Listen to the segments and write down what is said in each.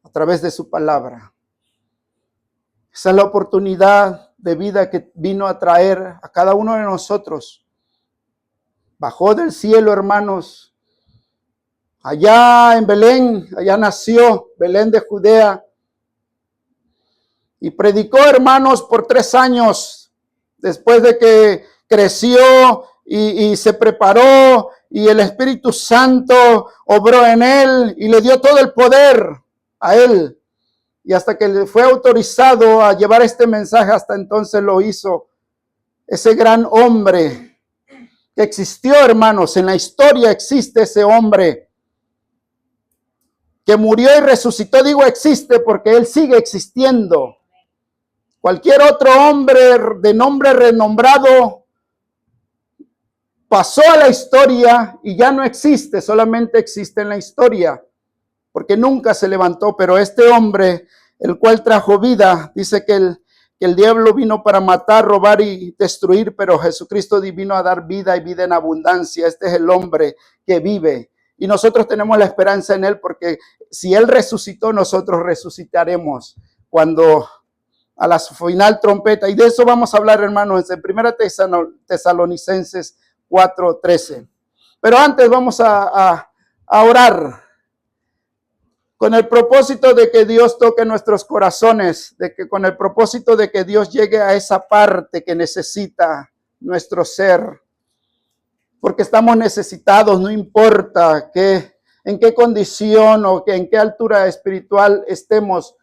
a través de su palabra. Esa es la oportunidad de vida que vino a traer a cada uno de nosotros. Bajó del cielo, hermanos. Allá en Belén, allá nació, Belén de Judea. Y predicó, hermanos, por 3 años. Después de que creció y se preparó y el Espíritu Santo obró en él y le dio todo el poder a él. Y hasta que le fue autorizado a llevar este mensaje, hasta entonces lo hizo. Ese gran hombre que existió, hermanos, en la historia existe ese hombre que murió y resucitó. Digo existe porque él sigue existiendo. Cualquier otro hombre de nombre renombrado pasó a la historia y ya no existe, solamente existe en la historia, porque nunca se levantó. Pero este hombre, el cual trajo vida, dice que el diablo vino para matar, robar y destruir, pero Jesucristo vino a dar vida y vida en abundancia. Este es el hombre que vive. Y nosotros tenemos la esperanza en él, porque si él resucitó, nosotros resucitaremos cuando a la final trompeta. Y de eso vamos a hablar, hermanos, en 1 Tesalonicenses 4:13. Pero antes vamos a orar con el propósito de que Dios toque nuestros corazones, con el propósito de que Dios llegue a esa parte que necesita nuestro ser. Porque estamos necesitados, no importa en qué condición o en qué altura espiritual estemos.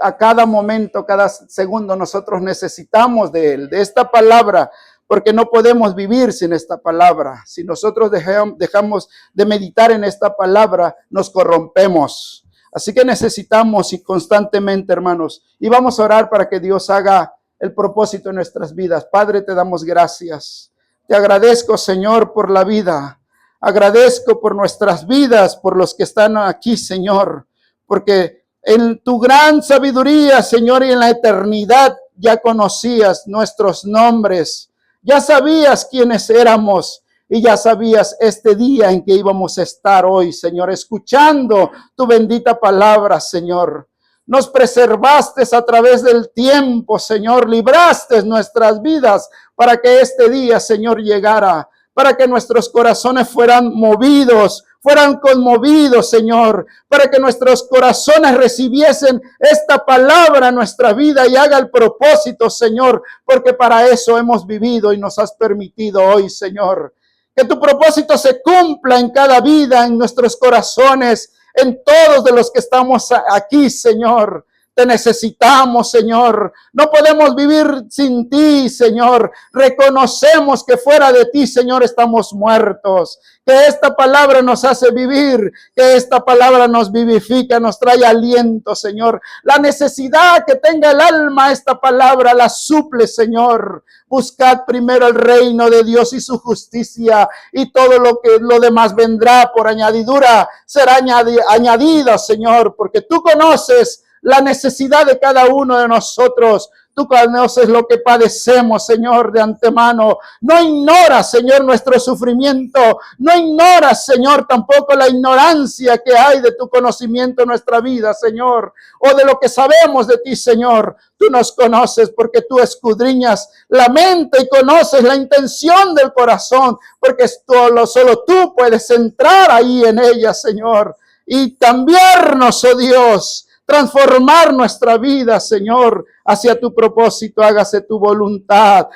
A cada momento, cada segundo, nosotros necesitamos de Él, de esta palabra, porque no podemos vivir sin esta palabra. Si nosotros dejamos de meditar en esta palabra, nos corrompemos. Así que necesitamos y constantemente, hermanos, y vamos a orar para que Dios haga el propósito en nuestras vidas. Padre, te damos gracias. Te agradezco, Señor, por la vida. Agradezco por nuestras vidas, por los que están aquí, Señor, porque en tu gran sabiduría, Señor, y en la eternidad ya conocías nuestros nombres. Ya sabías quiénes éramos y ya sabías este día en que íbamos a estar hoy, Señor, escuchando tu bendita palabra, Señor. Nos preservaste a través del tiempo, Señor, libraste nuestras vidas para que este día, Señor, llegara, para que nuestros corazones fueran movidos, fueran conmovidos, Señor, para que nuestros corazones recibiesen esta palabra en nuestra vida y haga el propósito, Señor, porque para eso hemos vivido y nos has permitido hoy, Señor. Que tu propósito se cumpla en cada vida, en nuestros corazones, en todos de los que estamos aquí, Señor. Te necesitamos, Señor. No podemos vivir sin ti, Señor. Reconocemos que fuera de ti, Señor, estamos muertos. Que esta palabra nos hace vivir, que esta palabra nos vivifica, nos trae aliento, Señor. La necesidad que tenga el alma, esta palabra la suple, Señor. Buscad primero el reino de Dios y su justicia, y todo lo demás vendrá por añadidura, será añadida, Señor, porque tú conoces la necesidad de cada uno de nosotros. Tú conoces lo que padecemos, Señor, de antemano. No ignoras, Señor, nuestro sufrimiento. No ignoras, Señor, tampoco la ignorancia que hay de tu conocimiento en nuestra vida, Señor, o de lo que sabemos de ti, Señor. Tú nos conoces porque tú escudriñas la mente y conoces la intención del corazón, porque solo tú puedes entrar ahí en ella, Señor, y cambiarnos, oh Dios, transformar nuestra vida, Señor, hacia tu propósito. Hágase tu voluntad,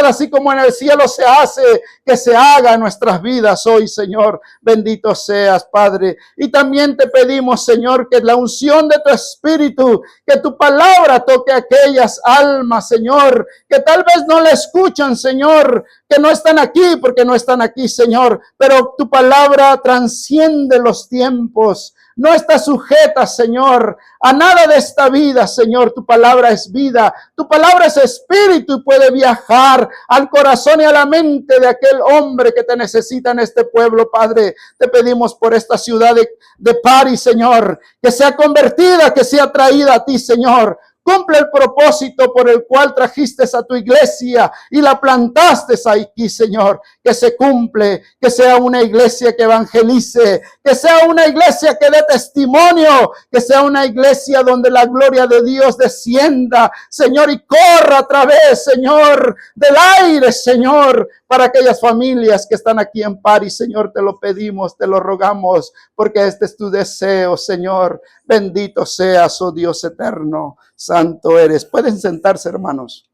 así como en el cielo se hace, que se haga en nuestras vidas hoy, Señor. Bendito seas, Padre. Y también te pedimos, Señor, que la unción de tu Espíritu, que tu palabra toque a aquellas almas, Señor, que tal vez no la escuchan, Señor, que no están aquí porque no están aquí, Señor, pero tu palabra transciende los tiempos. No está sujeta, Señor, a nada de esta vida, Señor. Tu palabra es vida, tu palabra es espíritu y puede viajar al corazón y a la mente de aquel hombre que te necesita en este pueblo, Padre. Te pedimos por esta ciudad de París, Señor, que sea convertida, que sea traída a ti, Señor. Cumple el propósito por el cual trajiste a tu iglesia y la plantaste aquí, Señor. Que se cumple, que sea una iglesia que evangelice, que sea una iglesia que dé testimonio, que sea una iglesia donde la gloria de Dios descienda, Señor, y corra a través, Señor, del aire, Señor, para aquellas familias que están aquí en París, Señor. Te lo pedimos, te lo rogamos, porque este es tu deseo, Señor. Bendito seas, oh Dios eterno, santo eres. Pueden sentarse, hermanos.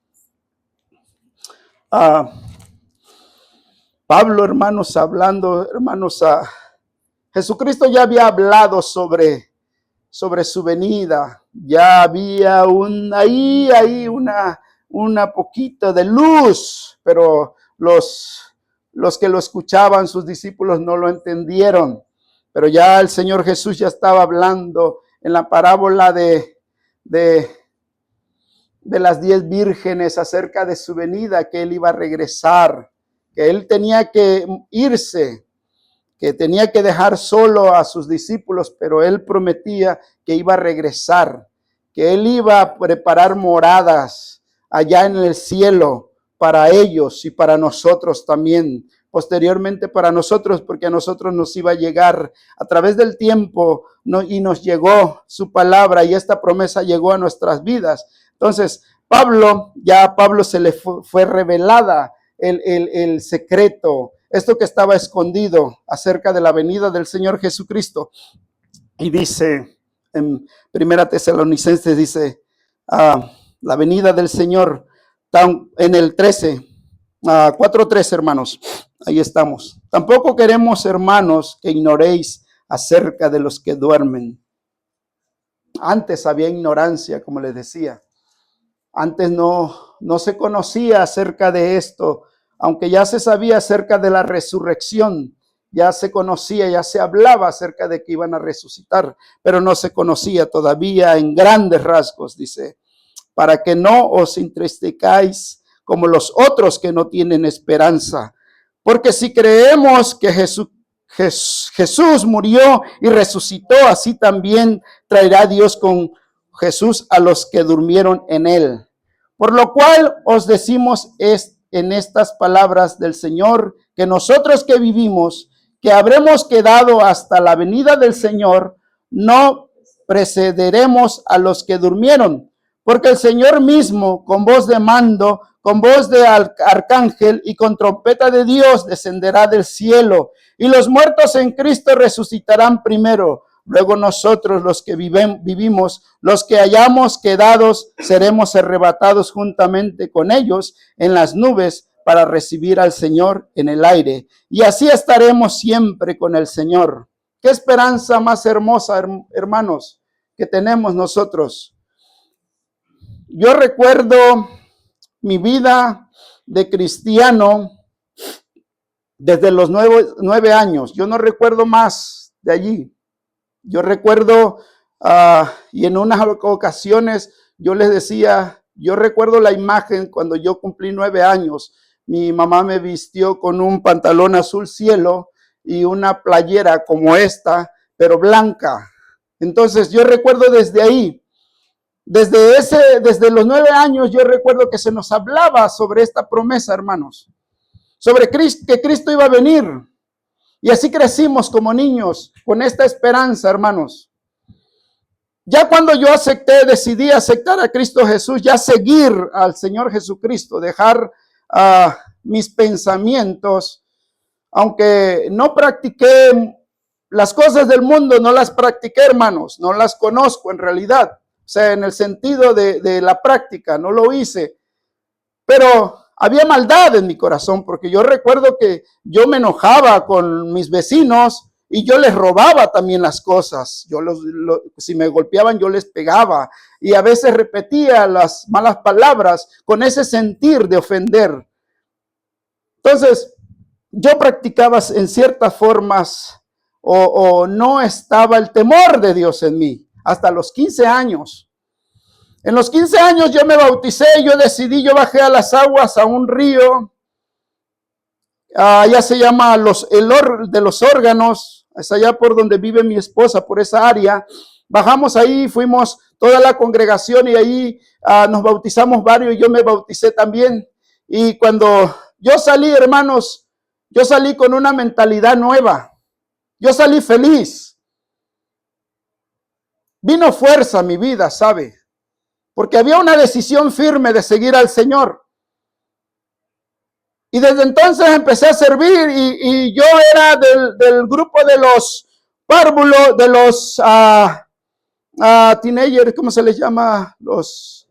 Pablo, hermanos, hablando, hermanos, Jesucristo ya había hablado sobre su venida. Ya había ahí una poquita de luz, pero los que lo escuchaban, sus discípulos, no lo entendieron. Pero ya el Señor Jesús ya estaba hablando en la parábola de las 10 vírgenes acerca de su venida, que Él iba a regresar, que Él tenía que irse, que tenía que dejar solo a sus discípulos, pero Él prometía que iba a regresar, que Él iba a preparar moradas allá en el cielo para ellos y para nosotros también. Posteriormente para nosotros, porque a nosotros nos iba a llegar a través del tiempo, y nos llegó su palabra, y esta promesa llegó a nuestras vidas. Entonces, Pablo se le fue revelada el secreto, esto que estaba escondido acerca de la venida del Señor Jesucristo. Y dice en Primera Tesalonicenses, dice, la venida del Señor, en el 13, 4:13, hermanos. Ahí estamos. Tampoco queremos, hermanos, que ignoréis acerca de los que duermen. Antes había ignorancia, como les decía. Antes no se conocía acerca de esto, aunque ya se sabía acerca de la resurrección. Ya se conocía, ya se hablaba acerca de que iban a resucitar, pero no se conocía todavía en grandes rasgos, dice, para que no os entristezcáis como los otros que no tienen esperanza. Porque si creemos que Jesús murió y resucitó, así también traerá Dios con Jesús a los que durmieron en él. Por lo cual os decimos en estas palabras del Señor, que nosotros que vivimos, que habremos quedado hasta la venida del Señor, no precederemos a los que durmieron. Porque el Señor mismo, con voz de mando, con voz de arcángel y con trompeta de Dios, descenderá del cielo, y los muertos en Cristo resucitarán primero. Luego nosotros, los que vivimos, los que hayamos quedado, seremos arrebatados juntamente con ellos en las nubes para recibir al Señor en el aire. Y así estaremos siempre con el Señor. ¿Qué esperanza más hermosa, hermanos, que tenemos nosotros? Yo recuerdo mi vida de cristiano desde los 9 años. Yo no recuerdo más de allí. Yo recuerdo, y en unas ocasiones yo les decía, yo recuerdo la imagen cuando yo cumplí 9 años. Mi mamá me vistió con un pantalón azul cielo y una playera como esta, pero blanca. Entonces yo recuerdo desde ahí. Desde los 9 años yo recuerdo que se nos hablaba sobre esta promesa, hermanos, sobre que Cristo iba a venir. Y así crecimos como niños con esta esperanza, hermanos. Ya cuando yo decidí aceptar a Cristo Jesús, ya seguir al Señor Jesucristo, dejar mis pensamientos, aunque no practiqué las cosas del mundo, no las practiqué, hermanos, no las conozco en realidad. O sea, en el sentido de la práctica, no lo hice. Pero había maldad en mi corazón, porque yo recuerdo que yo me enojaba con mis vecinos y yo les robaba también las cosas. Si me golpeaban, yo les pegaba. Y a veces repetía las malas palabras con ese sentir de ofender. Entonces, yo practicaba en ciertas formas o no estaba el temor de Dios en mí. Hasta los 15 años. En los 15 años yo me bauticé, yo bajé a las aguas, a un río, allá se llama de los órganos, es allá por donde vive mi esposa, por esa área, bajamos ahí, fuimos toda la congregación y ahí nos bautizamos varios, yo me bauticé también. Y cuando yo salí, hermanos, yo salí con una mentalidad nueva. Yo salí feliz. Vino fuerza a mi vida, ¿sabe? Porque había una decisión firme de seguir al Señor. Y desde entonces empecé a servir y yo era del grupo de los párvulos, de los teenagers, ¿cómo se les llama? Los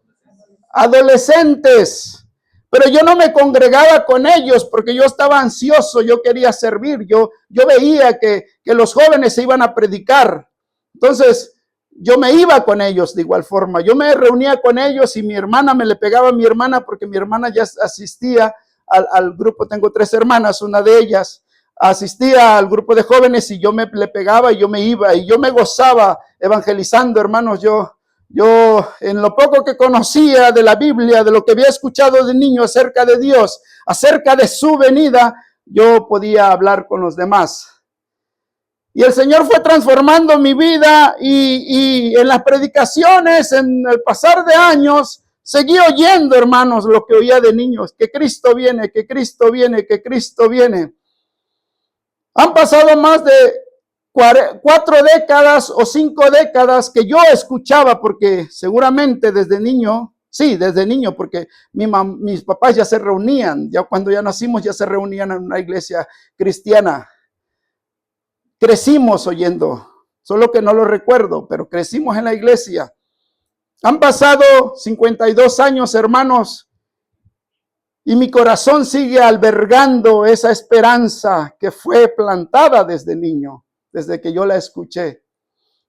adolescentes. Pero yo no me congregaba con ellos porque yo estaba ansioso, yo quería servir, yo veía que los jóvenes se iban a predicar. Entonces, yo me iba con ellos de igual forma. Yo me reunía con ellos y mi hermana me le pegaba a mi hermana porque mi hermana ya asistía al grupo. Tengo 3 hermanas, una de ellas asistía al grupo de jóvenes y yo le pegaba y yo me iba y yo me gozaba evangelizando, hermanos. Yo en lo poco que conocía de la Biblia, de lo que había escuchado de niño acerca de Dios, acerca de su venida, yo podía hablar con los demás. Y el Señor fue transformando mi vida y en las predicaciones, en el pasar de años, seguí oyendo, hermanos, lo que oía de niños, que Cristo viene, que Cristo viene, que Cristo viene. Han pasado más de 4 décadas o 5 décadas que yo escuchaba, porque seguramente desde niño, porque mis papás ya se reunían, ya cuando ya nacimos ya se reunían en una iglesia cristiana. Crecimos oyendo, solo que no lo recuerdo, pero crecimos en la iglesia. Han pasado 52 años, hermanos, y mi corazón sigue albergando esa esperanza que fue plantada desde niño, desde que yo la escuché.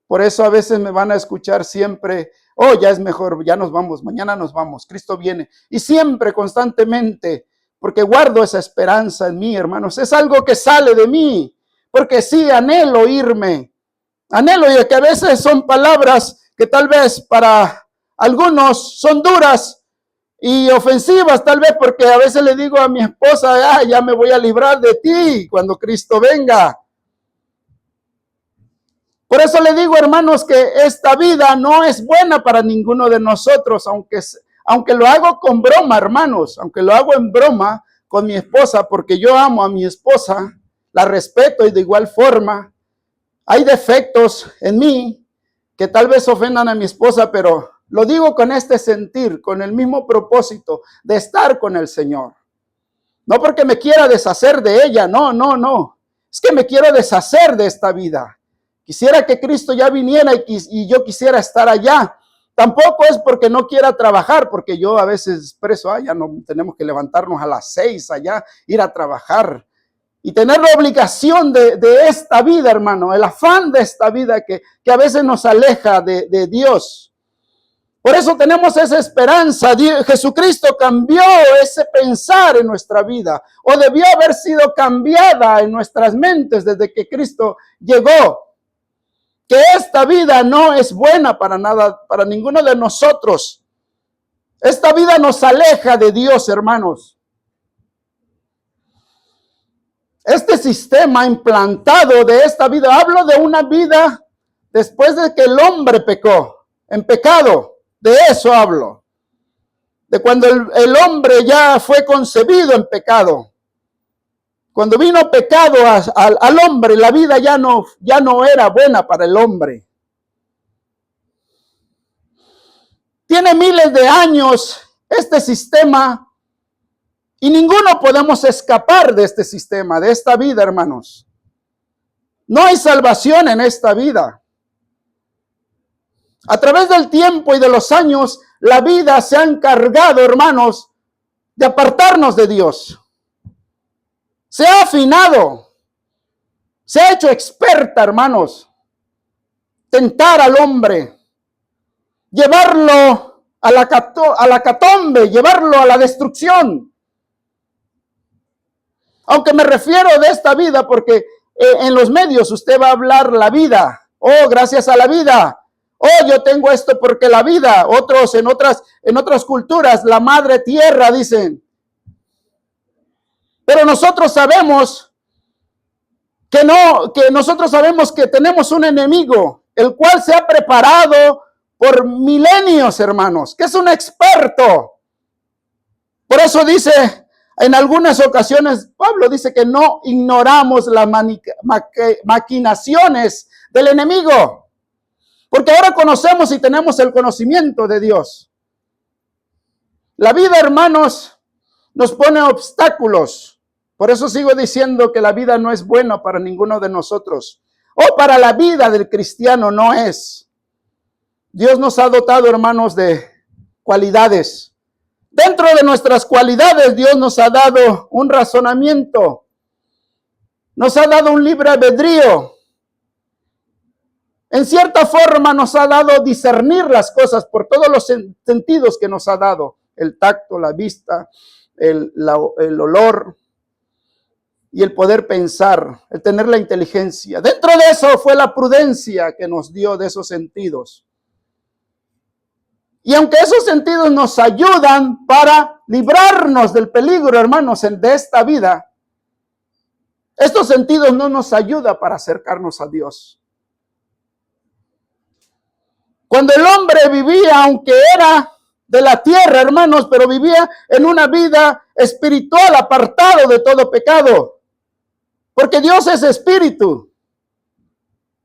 Por eso a veces me van a escuchar siempre, oh, ya es mejor, ya nos vamos, mañana nos vamos, Cristo viene. Y siempre, constantemente, porque guardo esa esperanza en mí, hermanos. Es algo que sale de mí, porque sí, anhelo irme. Anhelo, y que a veces son palabras que tal vez para algunos son duras y ofensivas, tal vez porque a veces le digo a mi esposa, ya me voy a librar de ti cuando Cristo venga. Por eso le digo, hermanos, que esta vida no es buena para ninguno de nosotros, aunque lo hago con broma, hermanos, aunque lo hago en broma con mi esposa, porque yo amo a mi esposa, la respeto y de igual forma, hay defectos en mí que tal vez ofendan a mi esposa, pero lo digo con este sentir, con el mismo propósito de estar con el Señor. No porque me quiera deshacer de ella, no. Es que me quiero deshacer de esta vida. Quisiera que Cristo ya viniera y yo quisiera estar allá. Tampoco es porque no quiera trabajar, porque yo a veces expreso, ya no tenemos que levantarnos a las 6 allá, ir a trabajar. Y tener la obligación de esta vida, hermano, el afán de esta vida que a veces nos aleja de Dios. Por eso tenemos esa esperanza. Jesucristo cambió ese pensar en nuestra vida, o debió haber sido cambiada en nuestras mentes desde que Cristo llegó. Que esta vida no es buena para nada, para ninguno de nosotros. Esta vida nos aleja de Dios, hermanos. Este sistema implantado de esta vida, hablo de una vida después de que el hombre pecó, en pecado, de eso hablo. De cuando el hombre ya fue concebido en pecado. Cuando vino pecado al hombre, la vida ya no era buena para el hombre. Tiene miles de años este sistema. Y ninguno podemos escapar de este sistema, de esta vida, hermanos. No hay salvación en esta vida. A través del tiempo y de los años, la vida se ha encargado, hermanos, de apartarnos de Dios. Se ha afinado. Se ha hecho experta, hermanos. Tentar al hombre. Llevarlo a la catombe, llevarlo a la destrucción. Aunque me refiero de esta vida porque en los medios usted va a hablar la vida. Oh, gracias a la vida. Oh, yo tengo esto porque la vida. Otros en otras culturas, la madre tierra, dicen. Pero nosotros sabemos que nosotros sabemos que tenemos un enemigo. el cual se ha preparado por milenios, hermanos, que es un experto. Por eso dice, en algunas ocasiones, Pablo dice que no ignoramos las maquinaciones del enemigo, porque ahora conocemos y tenemos el conocimiento de Dios. La vida, hermanos, nos pone obstáculos. Por eso sigo diciendo que la vida no es buena para ninguno de nosotros. O para la vida del cristiano no es. Dios nos ha dotado, hermanos, de cualidades. Dentro de nuestras cualidades, Dios nos ha dado un razonamiento. Nos ha dado un libre albedrío. En cierta forma nos ha dado discernir las cosas por todos los sentidos que nos ha dado. El tacto, la vista, el olor y el poder pensar, el tener la inteligencia. Dentro de eso fue la prudencia que nos dio de esos sentidos. Y aunque esos sentidos nos ayudan para librarnos del peligro, hermanos, de esta vida, estos sentidos no nos ayudan para acercarnos a Dios. Cuando el hombre vivía, aunque era de la tierra, hermanos, pero vivía en una vida espiritual, apartado de todo pecado. Porque Dios es espíritu.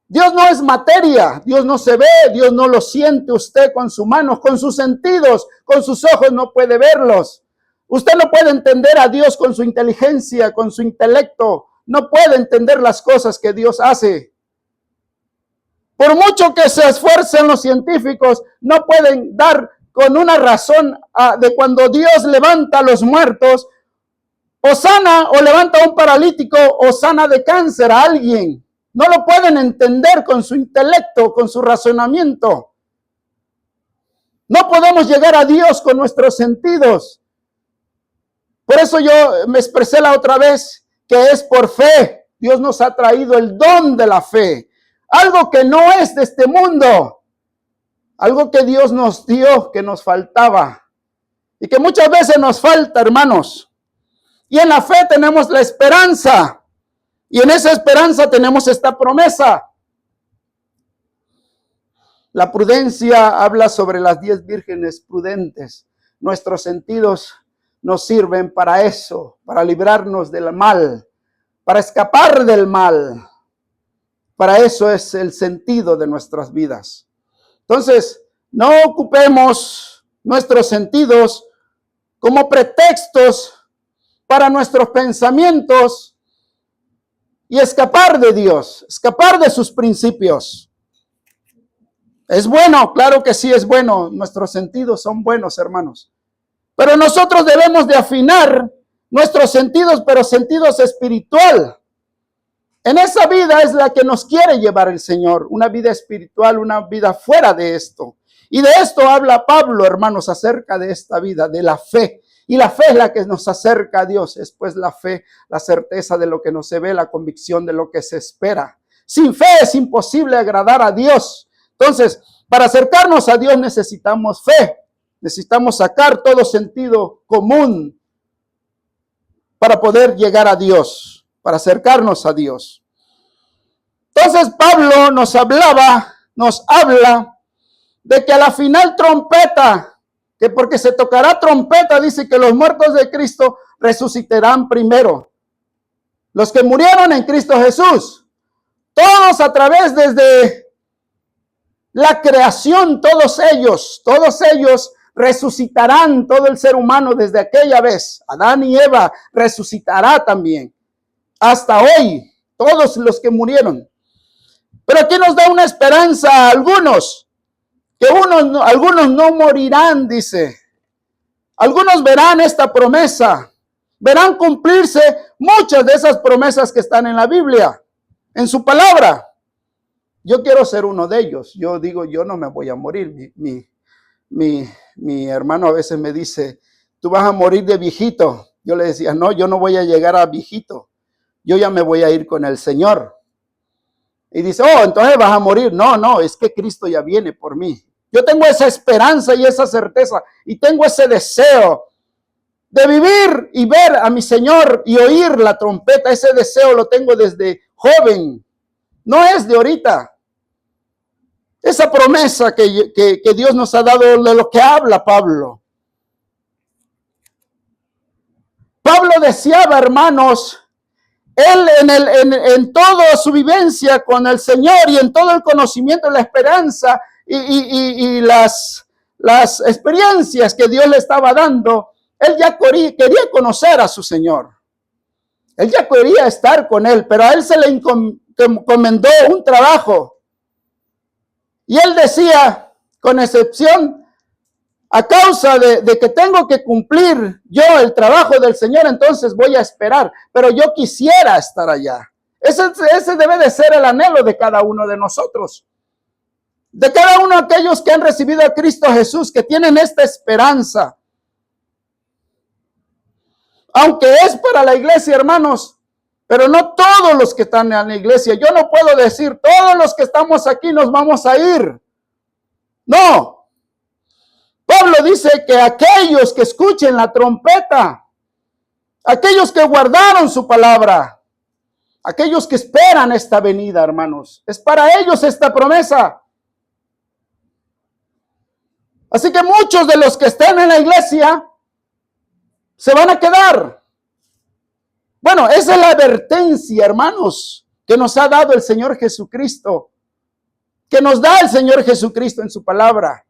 Dios no es materia. Dios no se ve. Dios no lo siente usted con sus manos, con sus sentidos, con sus ojos no puede verlos. Usted no puede entender a Dios con su inteligencia, con su intelecto. No puede entender las cosas que Dios hace. Por mucho que se esfuercen los científicos, no pueden dar con una razón de cuando Dios levanta a los muertos, o sana o levanta a un paralítico, o sana de cáncer a alguien. No lo pueden entender con su intelecto, con su razonamiento. No podemos llegar a Dios con nuestros sentidos. Por eso yo me expresé la otra vez que es por fe. Dios nos ha traído el don de la fe. Algo que no es de este mundo. Algo que Dios nos dio, que nos faltaba. Y que muchas veces nos falta, hermanos. Y en la fe tenemos la esperanza. Y en esa esperanza tenemos esta promesa. La prudencia habla sobre las 10 vírgenes prudentes. Nuestros sentidos nos sirven para eso, para librarnos del mal, para escapar del mal. Para eso es el sentido de nuestras vidas. Entonces, no ocupemos nuestros sentidos como pretextos para nuestros pensamientos y escapar de Dios, escapar de sus principios. Es bueno, claro que sí es bueno. Nuestros sentidos son buenos, hermanos. Pero nosotros debemos de afinar nuestros sentidos, pero sentidos espiritual. En esa vida es la que nos quiere llevar el Señor, una vida espiritual, una vida fuera de esto. Y de esto habla Pablo, hermanos, acerca de esta vida, de la fe. Y la fe es la que nos acerca a Dios. Es pues la fe, la certeza de lo que no se ve, la convicción de lo que se espera. Sin fe es imposible agradar a Dios. Entonces, para acercarnos a Dios necesitamos fe. Necesitamos sacar todo sentido común para poder llegar a Dios, para acercarnos a Dios. Entonces Pablo nos habla de que a la final trompeta, que porque se tocará trompeta, dice que los muertos de Cristo resucitarán primero. Los que murieron en Cristo Jesús, todos a través desde la creación, todos ellos resucitarán, todo el ser humano desde aquella vez. Adán y Eva resucitará también. Hasta hoy, todos los que murieron. Pero aquí nos da una esperanza a algunos, que algunos no morirán, dice. Algunos verán esta promesa, verán cumplirse muchas de esas promesas que están en la Biblia, en su palabra. Yo quiero ser uno de ellos. Yo digo, yo no me voy a morir. Mi hermano a veces me dice, tú vas a morir de viejito. Yo le decía, no, yo no voy a llegar a viejito. Yo ya me voy a ir con el Señor. Y dice, oh, entonces vas a morir. No, es que Cristo ya viene por mí. Yo tengo esa esperanza y esa certeza y tengo ese deseo de vivir y ver a mi Señor y oír la trompeta. Ese deseo lo tengo desde joven. No es de ahorita. esa promesa que Dios nos ha dado, de lo que habla Pablo. Pablo deseaba, hermanos, él en toda su vivencia con el Señor y en todo el conocimiento, la esperanza y las experiencias que Dios le estaba dando, él ya quería conocer a su Señor. Él ya quería estar con él, pero a él se le encomendó un trabajo. Y él decía, con excepción, a causa de que tengo que cumplir yo el trabajo del Señor, entonces voy a esperar, pero yo quisiera estar allá. Ese debe de ser el anhelo de cada uno de nosotros. De cada uno de aquellos que han recibido a Cristo Jesús, que tienen esta esperanza. Aunque es para la iglesia, hermanos, pero no todos los que están en la iglesia. Yo no puedo decir, todos los que estamos aquí nos vamos a ir. No. Pablo dice que aquellos que escuchen la trompeta, aquellos que guardaron su palabra, aquellos que esperan esta venida, hermanos, es para ellos esta promesa. Así que muchos de los que estén en la iglesia se van a quedar. Bueno, esa es la advertencia, hermanos, que nos ha dado el Señor Jesucristo, que nos da el Señor Jesucristo en su palabra.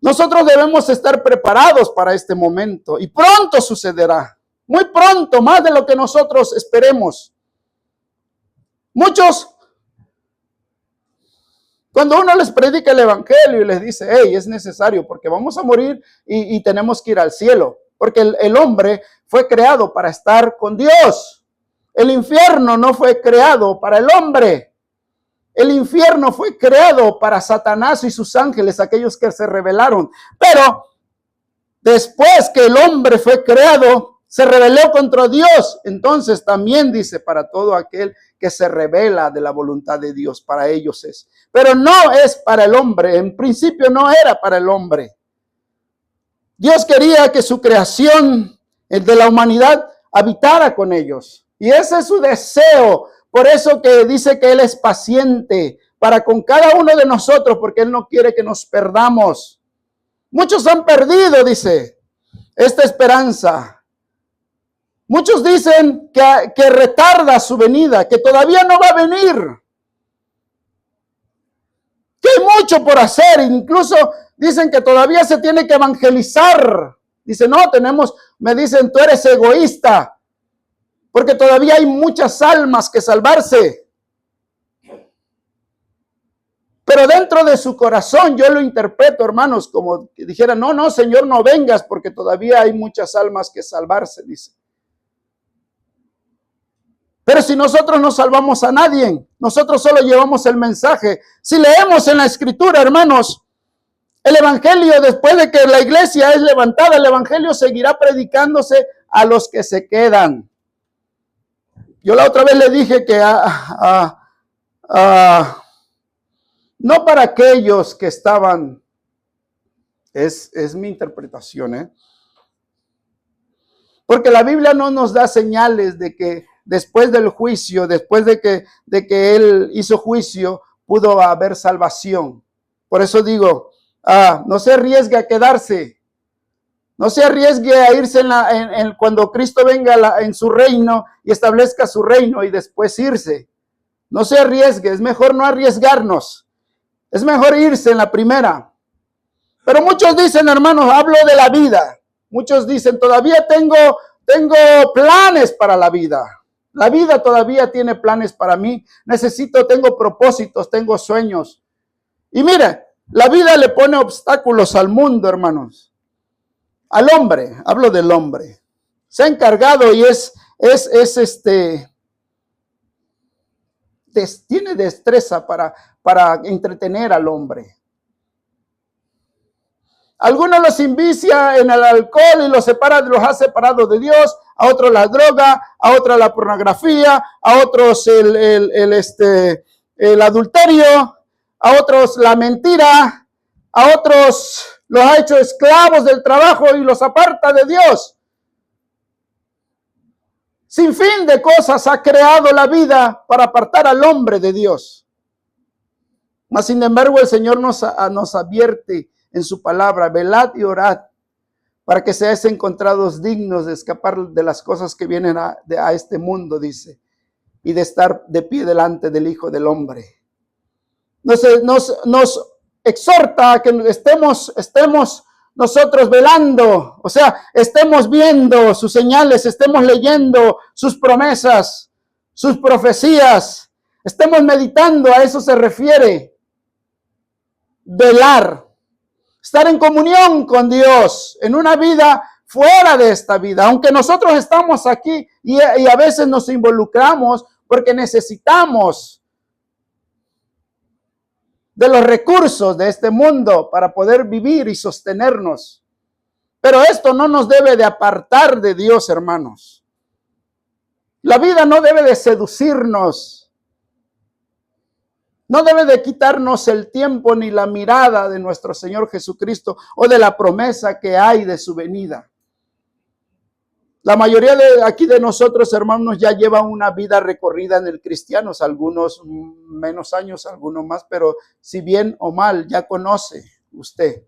Nosotros debemos estar preparados para este momento y pronto sucederá, muy pronto, más de lo que nosotros esperemos. Muchos, cuando uno les predica el evangelio y les dice, hey, es necesario porque vamos a morir y tenemos que ir al cielo, porque el hombre fue creado para estar con Dios. El infierno no fue creado para el hombre. El infierno fue creado para Satanás y sus ángeles, aquellos que se rebelaron. Pero después que el hombre fue creado, se rebeló contra Dios. Entonces también dice, para todo aquel que se rebela de la voluntad de Dios, para ellos es. Pero no es para el hombre. En principio no era para el hombre. Dios quería que su creación de la humanidad habitara con ellos. Y ese es su deseo. Por eso que dice que Él es paciente para con cada uno de nosotros, porque Él no quiere que nos perdamos. Muchos han perdido, dice, esta esperanza. Muchos dicen que retarda su venida, que todavía no va a venir. Que hay mucho por hacer, incluso dicen que todavía se tiene que evangelizar. Dicen, no, me dicen, tú eres egoísta. Porque todavía hay muchas almas que salvarse. Pero dentro de su corazón yo lo interpreto, hermanos, como que dijera, no, Señor, no vengas porque todavía hay muchas almas que salvarse, dice. Pero si nosotros no salvamos a nadie, nosotros solo llevamos el mensaje. Si leemos en la Escritura, hermanos, el evangelio, después de que la iglesia es levantada, el evangelio seguirá predicándose a los que se quedan. Yo la otra vez le dije que no para aquellos que estaban, es mi interpretación, porque la Biblia no nos da señales de que después del juicio, después de que Él hizo juicio, pudo haber salvación. Por eso digo, no se arriesgue a quedarse. No se arriesgue a irse cuando Cristo venga en su reino y establezca su reino y después irse. No se arriesgue, es mejor no arriesgarnos. Es mejor irse en la primera. Pero muchos dicen, hermanos, hablo de la vida. Muchos dicen, todavía tengo planes para la vida. La vida todavía tiene planes para mí. Tengo propósitos, tengo sueños. Y mire, la vida le pone obstáculos al mundo, hermanos. Al hombre, hablo del hombre, se ha encargado y tiene destreza para entretener al hombre. Algunos los envicia en el alcohol y los ha separado de Dios, a otros la droga, a otros la pornografía, a otros el adulterio, a otros la mentira, a otros los ha hecho esclavos del trabajo y los aparta de Dios. Sin fin de cosas ha creado la vida para apartar al hombre de Dios. Mas sin embargo el Señor nos advierte en su palabra: velad y orad, para que seáis encontrados dignos de escapar de las cosas que vienen a este mundo, dice, y de estar de pie delante del Hijo del Hombre. Nos exhorta a que estemos nosotros velando, o sea, estemos viendo sus señales, estemos leyendo sus promesas, sus profecías, estemos meditando. A eso se refiere velar, estar en comunión con Dios, en una vida fuera de esta vida. Aunque nosotros estamos aquí y a veces nos involucramos porque necesitamos de los recursos de este mundo para poder vivir y sostenernos. Pero esto no nos debe de apartar de Dios, hermanos. La vida no debe de seducirnos. No debe de quitarnos el tiempo ni la mirada de nuestro Señor Jesucristo o de la promesa que hay de su venida. La mayoría de aquí de nosotros, hermanos, ya lleva una vida recorrida en el cristiano, algunos menos años, algunos más, pero si bien o mal, ya conoce usted.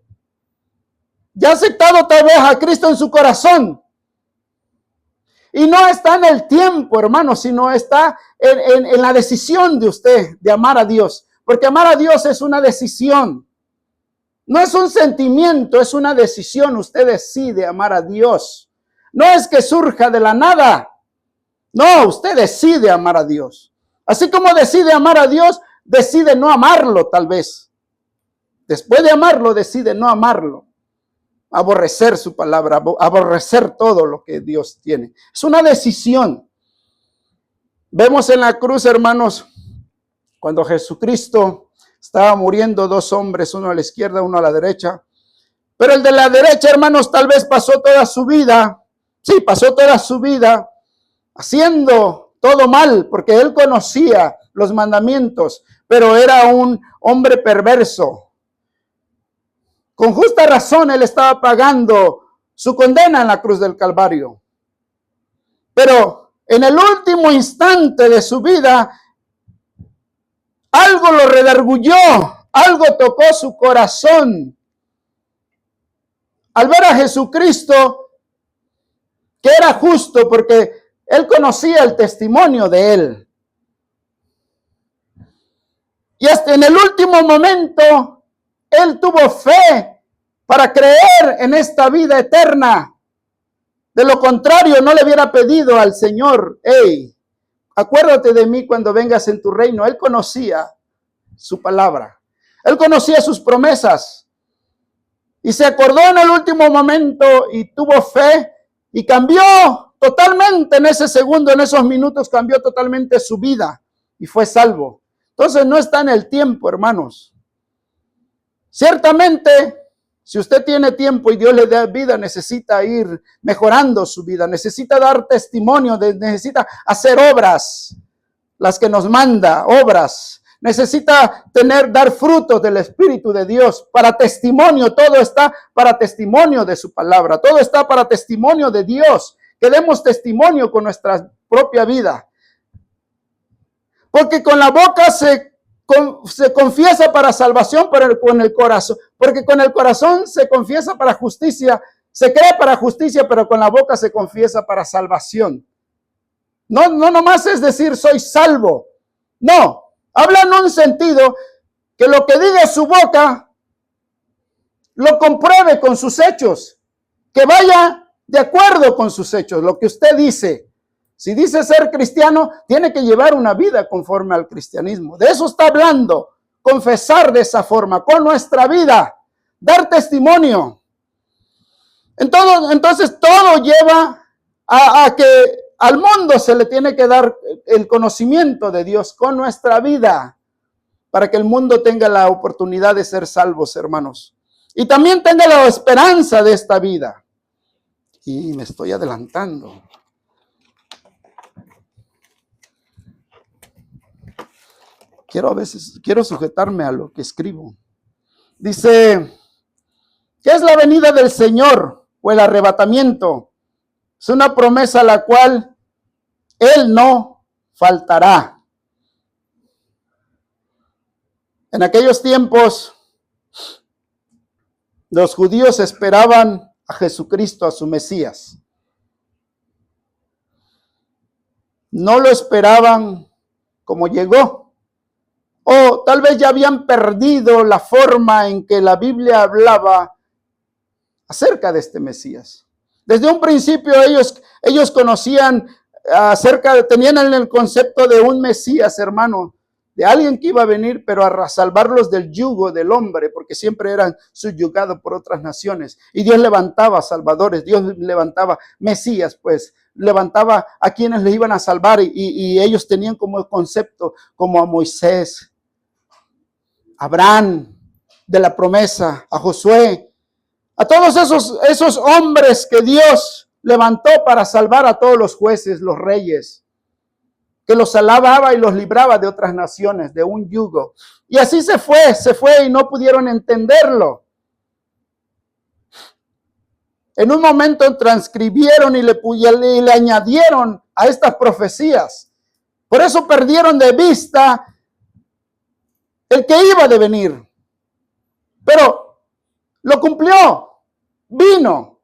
Ya ha aceptado tal vez a Cristo en su corazón. Y no está en el tiempo, hermanos, sino está en la decisión de usted de amar a Dios. Porque amar a Dios es una decisión. No es un sentimiento, es una decisión. Usted decide amar a Dios. No es que surja de la nada. No, usted decide amar a Dios. Así como decide amar a Dios, decide no amarlo tal vez. Después de amarlo, decide no amarlo. Aborrecer su palabra, aborrecer todo lo que Dios tiene. Es una decisión. Vemos en la cruz, hermanos, cuando Jesucristo estaba muriendo, dos hombres, uno a la izquierda, uno a la derecha. Pero el de la derecha, hermanos, tal vez pasó toda su vida. Sí, pasó toda su vida haciendo todo mal, porque él conocía los mandamientos, pero era un hombre perverso. Con justa razón él estaba pagando su condena en la cruz del Calvario. Pero en el último instante de su vida, algo lo redarguyó, algo tocó su corazón. Al ver a Jesucristo, que era justo porque él conocía el testimonio de él. Y hasta en el último momento, él tuvo fe para creer en esta vida eterna. De lo contrario, no le hubiera pedido al Señor: hey, acuérdate de mí cuando vengas en tu reino. Él conocía su palabra. Él conocía sus promesas. Y se acordó en el último momento y tuvo fe y cambió totalmente en ese segundo, en esos minutos, cambió totalmente su vida y fue salvo. Entonces no está en el tiempo, hermanos. Ciertamente, si usted tiene tiempo y Dios le da vida, necesita ir mejorando su vida, necesita dar testimonio, necesita hacer obras, las que nos manda, obras. Necesita dar frutos del Espíritu de Dios para testimonio. Todo está para testimonio de su palabra. Todo está para testimonio de Dios. Que demos testimonio con nuestra propia vida. Porque con la boca se confiesa para salvación, pero con el corazón. Porque con el corazón se confiesa para justicia. Se cree para justicia, pero con la boca se confiesa para salvación. No nomás es decir soy salvo. No. Habla en un sentido que lo que diga su boca lo compruebe con sus hechos, que vaya de acuerdo con sus hechos, lo que usted dice. Si dice ser cristiano, tiene que llevar una vida conforme al cristianismo. De eso está hablando, confesar de esa forma, con nuestra vida, dar testimonio. Entonces todo lleva a que al mundo se le tiene que dar el conocimiento de Dios con nuestra vida, para que el mundo tenga la oportunidad de ser salvos, hermanos. Y también tenga la esperanza de esta vida. Y me estoy adelantando. Quiero sujetarme a lo que escribo. Dice, ¿qué es la venida del Señor o el arrebatamiento? Es una promesa a la cual Él no faltará. En aquellos tiempos, los judíos esperaban a Jesucristo, a su Mesías. No lo esperaban como llegó. O tal vez ya habían perdido la forma en que la Biblia hablaba acerca de este Mesías. Desde un principio ellos conocían tenían el concepto de un Mesías, hermano, de alguien que iba a venir, pero a salvarlos del yugo del hombre, porque siempre eran subyugados por otras naciones. Y Dios levantaba salvadores, Dios levantaba Mesías, pues, levantaba a quienes le iban a salvar, y ellos tenían como concepto, como a Moisés, a Abraham, de la promesa, a Josué, a todos esos hombres que Dios levantó para salvar a todos los jueces, los reyes, que los alababa y los libraba de otras naciones, de un yugo. Y así se fue y no pudieron entenderlo. En un momento transcribieron y le añadieron a estas profecías. Por eso perdieron de vista el que iba de venir. Pero lo cumplió, vino.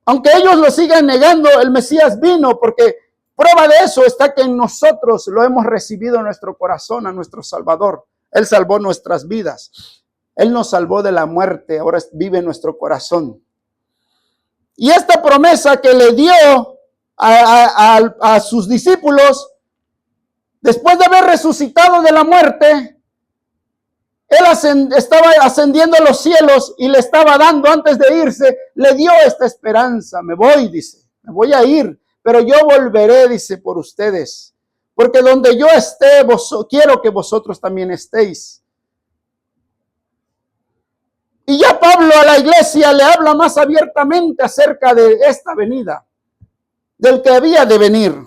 Aunque ellos lo sigan negando, el Mesías vino, porque prueba de eso está que en nosotros lo hemos recibido en nuestro corazón, a nuestro Salvador. Él salvó nuestras vidas. Él nos salvó de la muerte, ahora vive en nuestro corazón. Y esta promesa que le dio a sus discípulos, después de haber resucitado de la muerte, él estaba ascendiendo a los cielos y le estaba dando, antes de irse, le dio esta esperanza. Me voy, dice, me voy a ir, pero yo volveré, dice, por ustedes. Porque donde yo esté, quiero que vosotros también estéis. Y ya Pablo a la iglesia le habla más abiertamente acerca de esta venida, del que había de venir.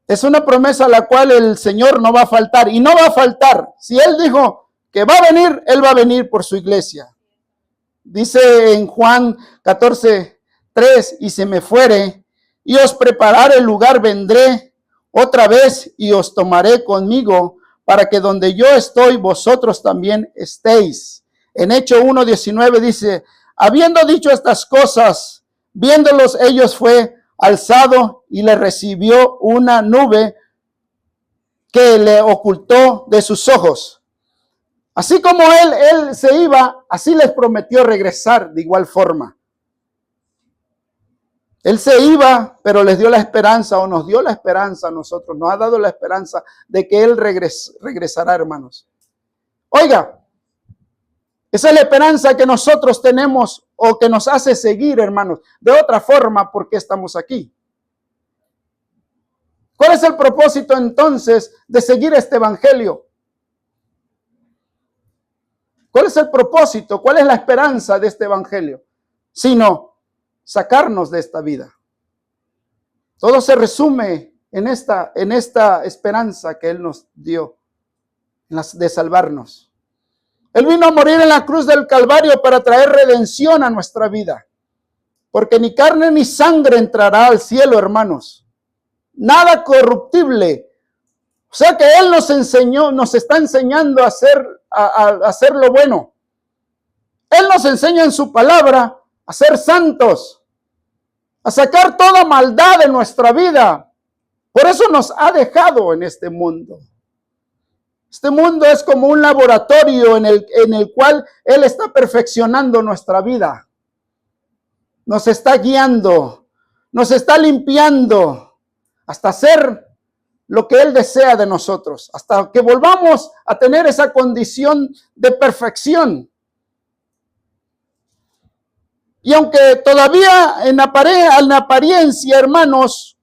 Es una promesa a la cual el Señor no va a faltar, y no va a faltar. Si Él dijo que va a venir, Él va a venir por su iglesia. Dice en Juan 14:3, y si me fuere y os prepararé el lugar, vendré otra vez y os tomaré conmigo, para que donde yo estoy, vosotros también estéis. En Hechos 1:19 dice, habiendo dicho estas cosas, viéndolos ellos fue alzado y le recibió una nube que le ocultó de sus ojos. Así como él se iba, así les prometió regresar de igual forma. Él se iba, pero les dio la esperanza, o nos dio la esperanza a nosotros, nos ha dado la esperanza de que Él regresará, hermanos. Oiga, esa es la esperanza que nosotros tenemos, o que nos hace seguir, hermanos. De otra forma, ¿por qué estamos aquí? ¿Cuál es el propósito entonces de seguir este evangelio? ¿Cuál es el propósito? ¿Cuál es la esperanza de este evangelio? Sino sacarnos de esta vida. Todo se resume en esta esperanza que Él nos dio, de salvarnos. Él vino a morir en la cruz del Calvario para traer redención a nuestra vida. Porque ni carne ni sangre entrará al cielo, hermanos. Nada corruptible. O sea que Él nos está enseñando a hacer lo bueno. Él nos enseña en su palabra a ser santos, a sacar toda maldad de nuestra vida. Por eso nos ha dejado en este mundo. Este mundo es como un laboratorio en el cual Él está perfeccionando nuestra vida. Nos está guiando, nos está limpiando hasta hacer lo que Él desea de nosotros, hasta que volvamos a tener esa condición de perfección. Y aunque todavía en apariencia, hermanos,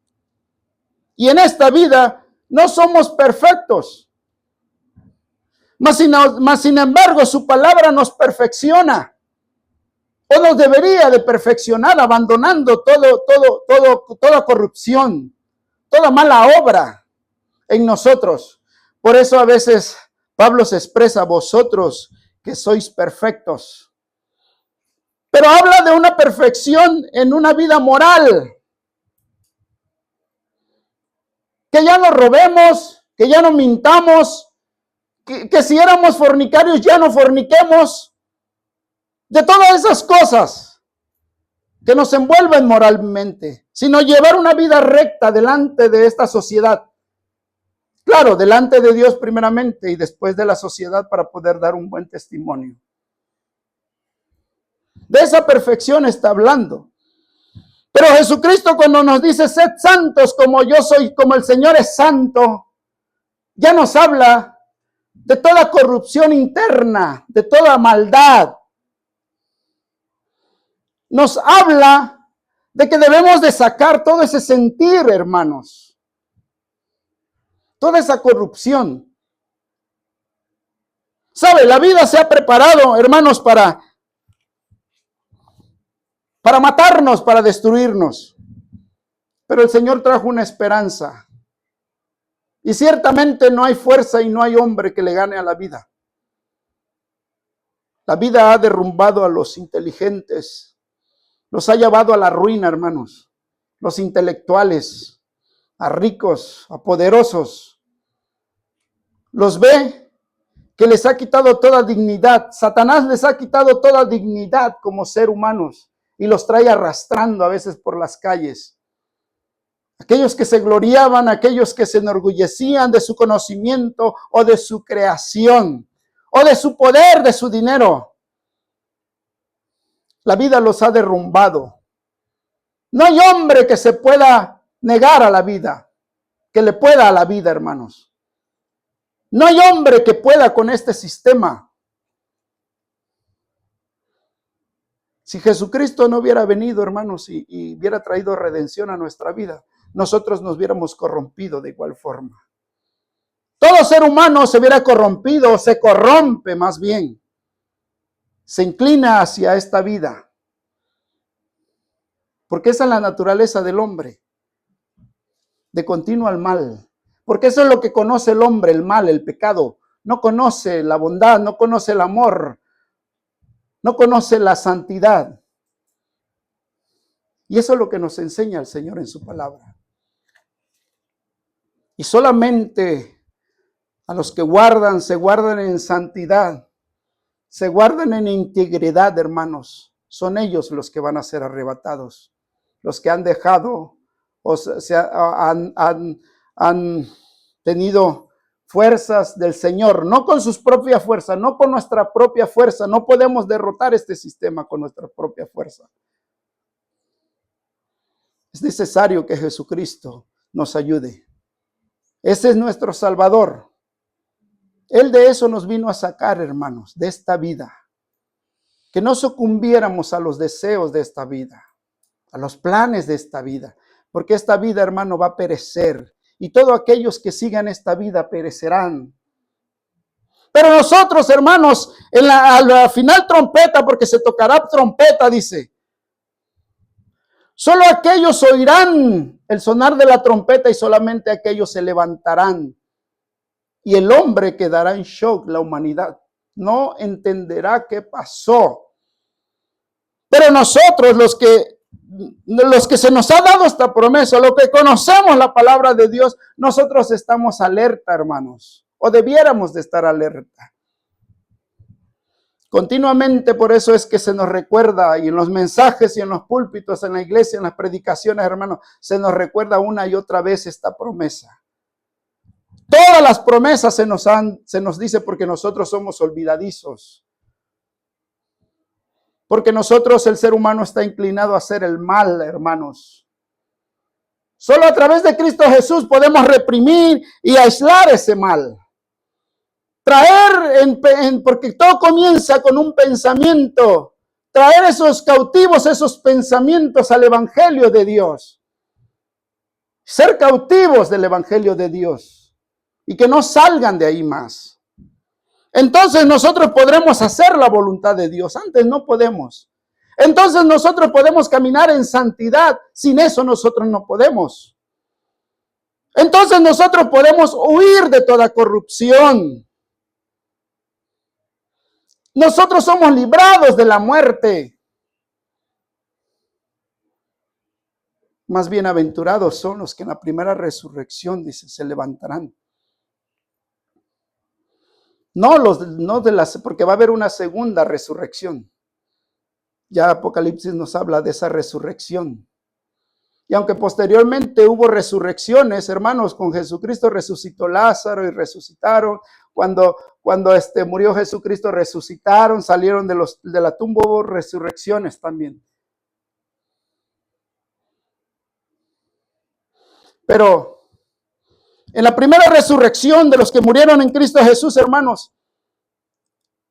y en esta vida no somos perfectos, mas sin embargo su palabra nos perfecciona, o nos debería de perfeccionar, abandonando toda corrupción, toda mala obra en nosotros. Por eso a veces Pablo se expresa, vosotros que sois perfectos. Pero habla de una perfección en una vida moral, que ya no robemos, que ya no mintamos, que si éramos fornicarios ya no forniquemos, de todas esas cosas que nos envuelven moralmente, sino llevar una vida recta delante de esta sociedad. Claro, delante de Dios primeramente y después de la sociedad para poder dar un buen testimonio. De esa perfección está hablando. Pero Jesucristo cuando nos dice, sed santos como yo soy, como el Señor es santo, ya nos habla de toda corrupción interna, de toda maldad. Nos habla de que debemos de sacar todo ese sentir, hermanos. Toda esa corrupción. ¿Sabe? La vida se ha preparado, hermanos, para matarnos, para destruirnos. Pero el Señor trajo una esperanza. Y ciertamente no hay fuerza y no hay hombre que le gane a la vida. La vida ha derrumbado a los inteligentes. Los ha llevado a la ruina, hermanos. Los intelectuales, a ricos, a poderosos. Los ve que les ha quitado toda dignidad. Satanás les ha quitado toda dignidad como ser humanos y los trae arrastrando a veces por las calles. Aquellos que se gloriaban, aquellos que se enorgullecían de su conocimiento o de su creación o de su poder, de su dinero. La vida los ha derrumbado. No hay hombre que se pueda negar a la vida, que le pueda a la vida, hermanos. No hay hombre que pueda con este sistema. Si Jesucristo no hubiera venido, hermanos, y hubiera traído redención a nuestra vida, nosotros nos hubiéramos corrompido de igual forma. Todo ser humano se hubiera corrompido, se corrompe más bien. Se inclina hacia esta vida. Porque esa es la naturaleza del hombre. De continuo al mal. Porque eso es lo que conoce el hombre, el mal, el pecado. No conoce la bondad, no conoce el amor, no conoce la santidad. Y eso es lo que nos enseña el Señor en su palabra. Y solamente a los que guardan, se guardan en santidad, se guardan en integridad, hermanos. Son ellos los que van a ser arrebatados. Los que han dejado o han tenido fuerzas del Señor, no con sus propias fuerzas, no con nuestra propia fuerza. No podemos derrotar este sistema con nuestra propia fuerza. Es necesario que Jesucristo nos ayude. Ese es nuestro Salvador. Él de eso nos vino a sacar, hermanos, de esta vida. Que no sucumbiéramos a los deseos de esta vida, a los planes de esta vida. Porque esta vida, hermano, va a perecer. Y todos aquellos que sigan esta vida perecerán. Pero nosotros, hermanos, a la final trompeta, porque se tocará trompeta, dice. Solo aquellos oirán el sonar de la trompeta y solamente aquellos se levantarán. Y el hombre quedará en shock, la humanidad. No entenderá qué pasó. Pero nosotros, los que se nos ha dado esta promesa, los que conocemos la palabra de Dios, nosotros estamos alerta, hermanos. O debiéramos de estar alerta. Continuamente por eso es que se nos recuerda, y en los mensajes y en los púlpitos, en la iglesia, en las predicaciones, hermanos, se nos recuerda una y otra vez esta promesa. Todas las promesas se nos dice porque nosotros somos olvidadizos. Porque nosotros, el ser humano, está inclinado a hacer el mal, hermanos. Solo a través de Cristo Jesús podemos reprimir y aislar ese mal. Porque todo comienza con un pensamiento. Traer esos cautivos, esos pensamientos al Evangelio de Dios. Ser cautivos del Evangelio de Dios. Y que no salgan de ahí más. Entonces nosotros podremos hacer la voluntad de Dios. Antes no podemos. Entonces nosotros podemos caminar en santidad. Sin eso nosotros no podemos. Entonces nosotros podemos huir de toda corrupción. Nosotros somos librados de la muerte. Más bienaventurados son los que en la primera resurrección, dice, se levantarán. No de las, porque va a haber una segunda resurrección. Ya Apocalipsis nos habla de esa resurrección. Y aunque posteriormente hubo resurrecciones, hermanos, con Jesucristo resucitó Lázaro y resucitaron. Cuando murió Jesucristo, resucitaron, salieron de la tumba, hubo resurrecciones también. Pero en la primera resurrección de los que murieron en Cristo Jesús, hermanos,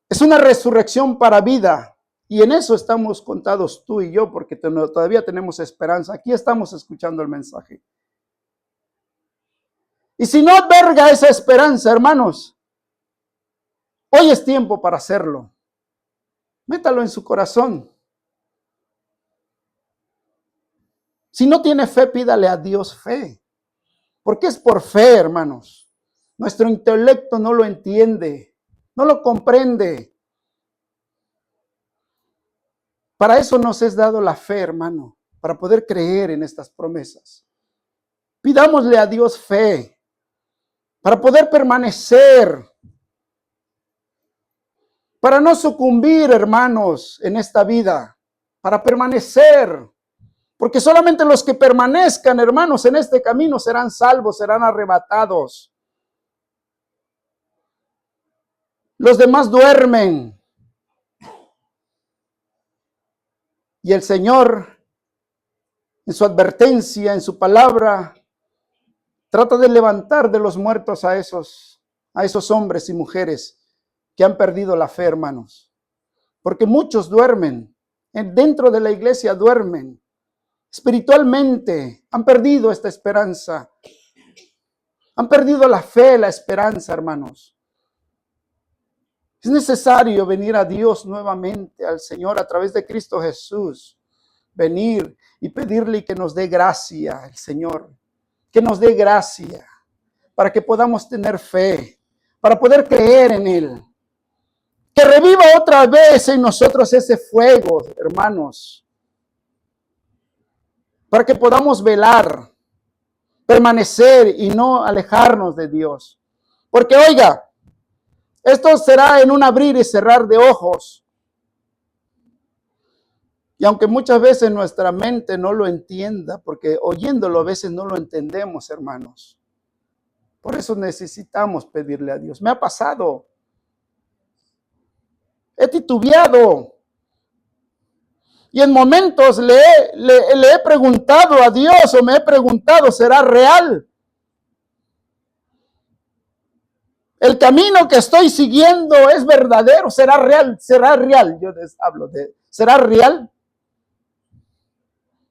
es una resurrección para vida. Y en eso estamos contados tú y yo, porque todavía tenemos esperanza. Aquí estamos escuchando el mensaje. Y si no alberga esa esperanza, hermanos, hoy es tiempo para hacerlo. Métalo en su corazón. Si no tiene fe, pídale a Dios fe. Porque es por fe, hermanos. Nuestro intelecto no lo entiende, no lo comprende. Para eso nos es dado la fe, hermano, para poder creer en estas promesas. Pidámosle a Dios fe, para poder permanecer, para no sucumbir, hermanos, en esta vida, para permanecer. Porque solamente los que permanezcan, hermanos, en este camino serán salvos, serán arrebatados. Los demás duermen. Y el Señor, en su advertencia, en su palabra, trata de levantar de los muertos a esos hombres y mujeres que han perdido la fe, hermanos. Porque muchos duermen, dentro de la iglesia duermen. Espiritualmente han perdido esta esperanza. Han perdido la fe, la esperanza, hermanos. Es necesario venir a Dios nuevamente, al Señor, a través de Cristo Jesús. Venir y pedirle que nos dé gracia, el Señor. Que nos dé gracia para que podamos tener fe, para poder creer en Él. Que reviva otra vez en nosotros ese fuego, hermanos. Para que podamos velar, permanecer y no alejarnos de Dios. Porque oiga, esto será en un abrir y cerrar de ojos. Y aunque muchas veces nuestra mente no lo entienda, porque oyéndolo a veces no lo entendemos, hermanos. Por eso necesitamos pedirle a Dios. Me ha pasado. He titubeado. Y en momentos le he preguntado a Dios, o me he preguntado, ¿será real? El camino que estoy siguiendo es verdadero, será real, será real. Yo les hablo de, ¿será real?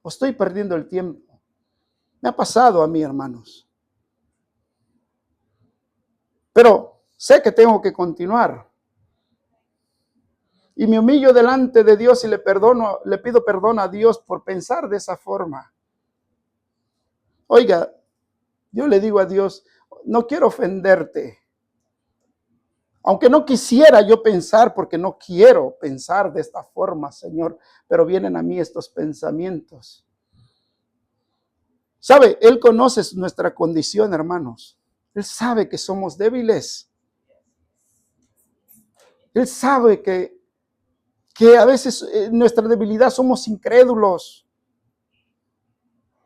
¿O estoy perdiendo el tiempo? Me ha pasado a mí, hermanos. Pero sé que tengo que continuar. Y me humillo delante de Dios y le pido perdón a Dios por pensar de esa forma. Oiga, yo le digo a Dios, no quiero ofenderte. Aunque no quisiera yo pensar, porque no quiero pensar de esta forma, Señor, pero vienen a mí estos pensamientos. ¿Sabe? Él conoce nuestra condición, hermanos. Él sabe que somos débiles. Él sabe que a veces en nuestra debilidad somos incrédulos.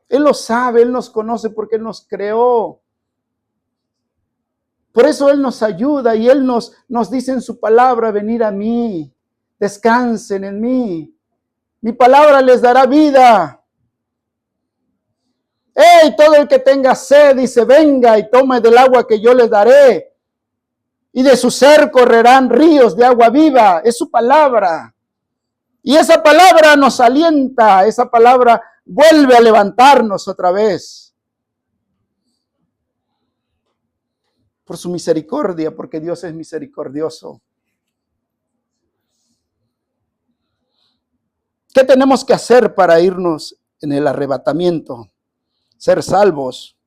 Él lo sabe, Él nos conoce porque Él nos creó. Por eso Él nos ayuda y Él nos dice en su palabra, venid a mí, descansen en mí. Mi palabra les dará vida. ¡Ey! Todo el que tenga sed, dice, venga y tome del agua que yo les daré. Y de su ser correrán ríos de agua viva. Es su palabra. Y esa palabra nos alienta, esa palabra vuelve a levantarnos otra vez. Por su misericordia, porque Dios es misericordioso. ¿Qué tenemos que hacer para irnos en el arrebatamiento? Ser salvos.